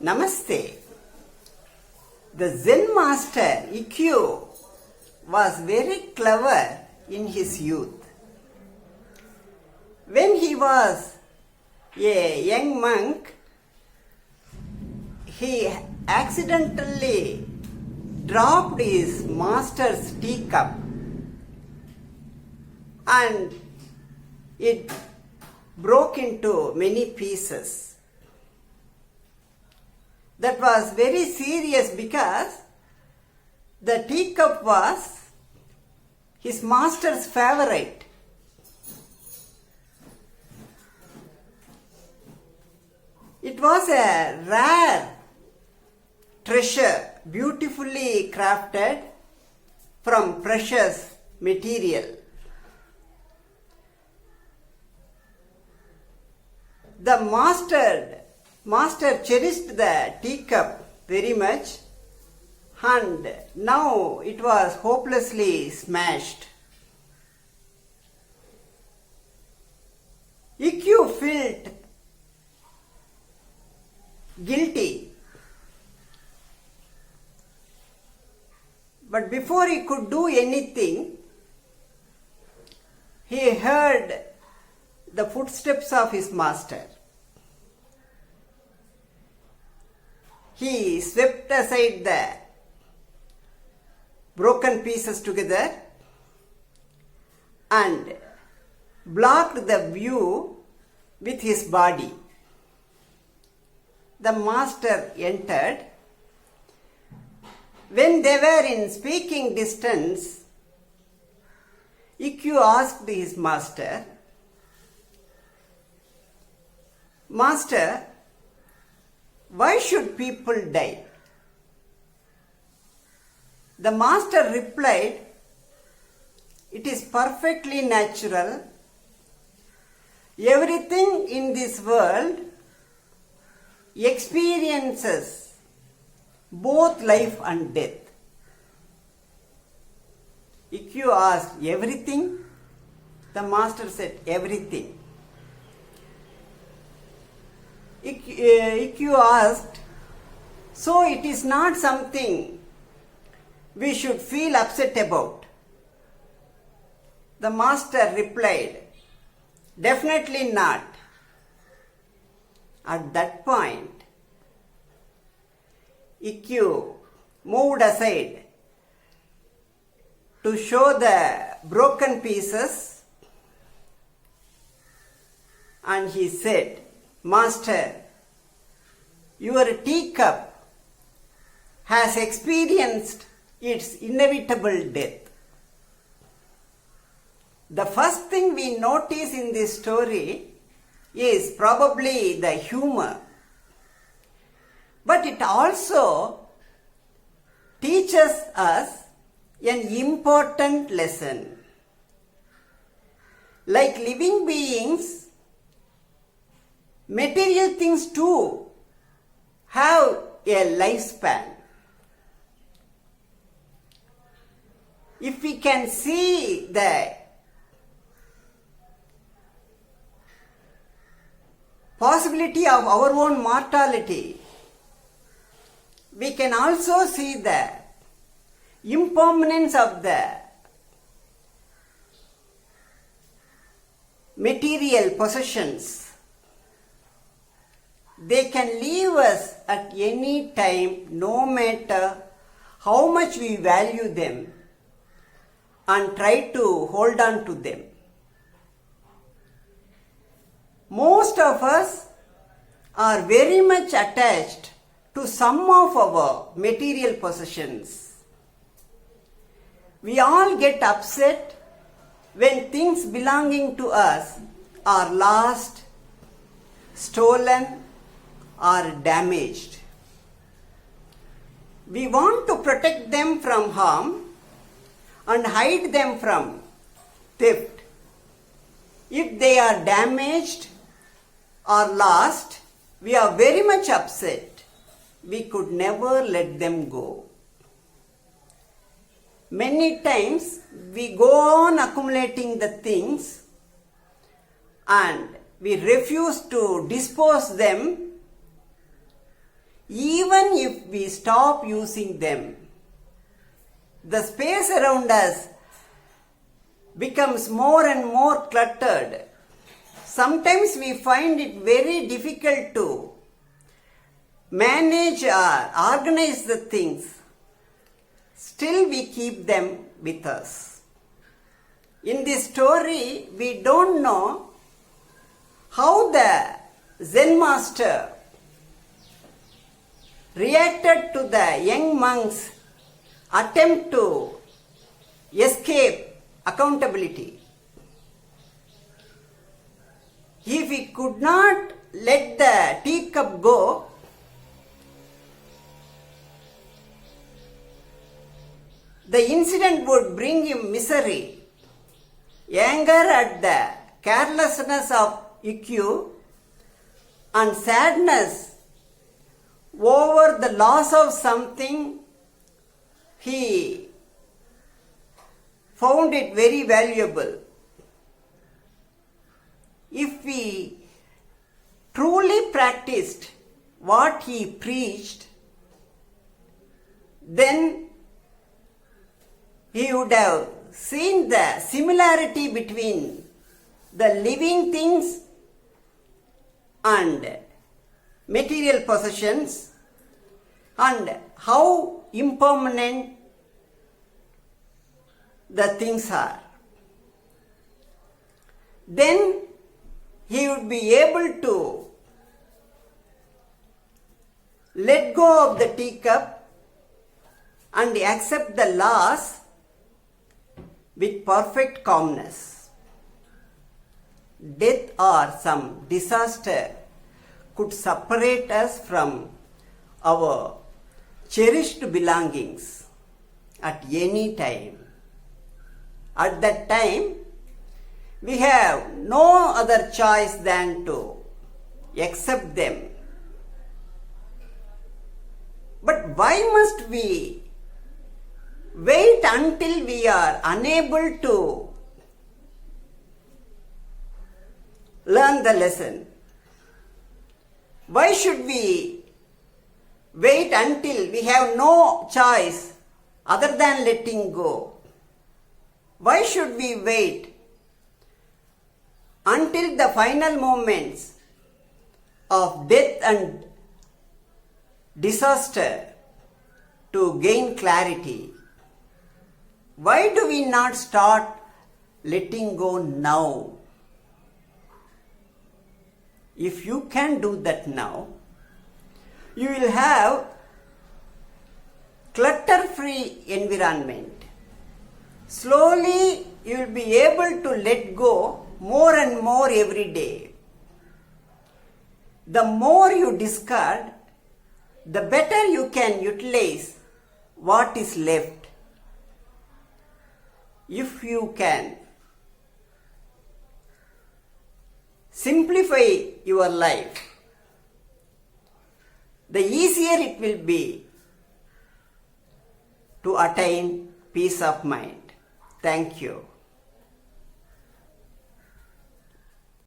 Namaste. The Zen master Ikkyu was very clever in his youth. When he was a young monk, he accidentally dropped his master's teacup and it broke into many pieces. That was very serious because the teacup was his master's favorite. It was a rare treasure, beautifully crafted from precious material. The master cherished the teacup very much, and now it was hopelessly smashed. Ikkyu felt guilty, but before he could do anything, he heard the footsteps of his master. He swept aside the broken pieces together and blocked the view with his body. The master entered. When they were in speaking distance, Ikkyu asked his master, "Master, why should people die?" The master replied, "It is perfectly natural. Everything in this world experiences both life and death." Ikkyu asked, "Everything?" The master said, "Everything." Ikkyu asked, "So it is not something we should feel upset about?" The master replied, "Definitely not." At that point, Ikkyu moved aside to show the broken pieces, and he said, "Master, your teacup has experienced its inevitable death." The first thing we notice in this story is probably the humor, but it also teaches us an important lesson. Like living beings, material things too have a lifespan. If we can see the possibility of our own mortality, we can also see the impermanence of the material possessions. They can leave us at any time, no matter how much we value them and try to hold on to them. Most of us are very much attached to some of our material possessions. We all get upset when things belonging to us are lost, stolen, or damaged. We want to protect them from harm and hide them from theft. If they are damaged or lost, we are very much upset. We could never let them go. Many times we go on accumulating the things and we refuse to dispose them if we stop using them, the space around us becomes more and more cluttered. Sometimes we find it very difficult to manage or organize the things. Still we keep them with us. In this story, we don't know how the Zen master reacted to the young monk's attempt to escape accountability. If he could not let the teacup go, the incident would bring him misery, anger at the carelessness of Ikkyu, and sadness over the loss of something he found it very valuable. If we truly practiced what he preached, then he would have seen the similarity between the living things and material possessions and how impermanent the things are. Then he would be able to let go of the teacup and accept the loss with perfect calmness. Death or some disaster could separate us from our cherished belongings at any time. At that time, we have no other choice than to accept them. But why must we wait until we are unable to learn the lesson? Why should we wait until we have no choice other than letting go? Why should we wait until the final moments of death and disaster to gain clarity? Why do we not start letting go now? If you can do that now, you will have clutter-free environment. Slowly you will be able to let go more and more every day. The more you discard, the better you can utilize what is left. If you can simplify your life, the easier it will be to attain peace of mind. Thank you.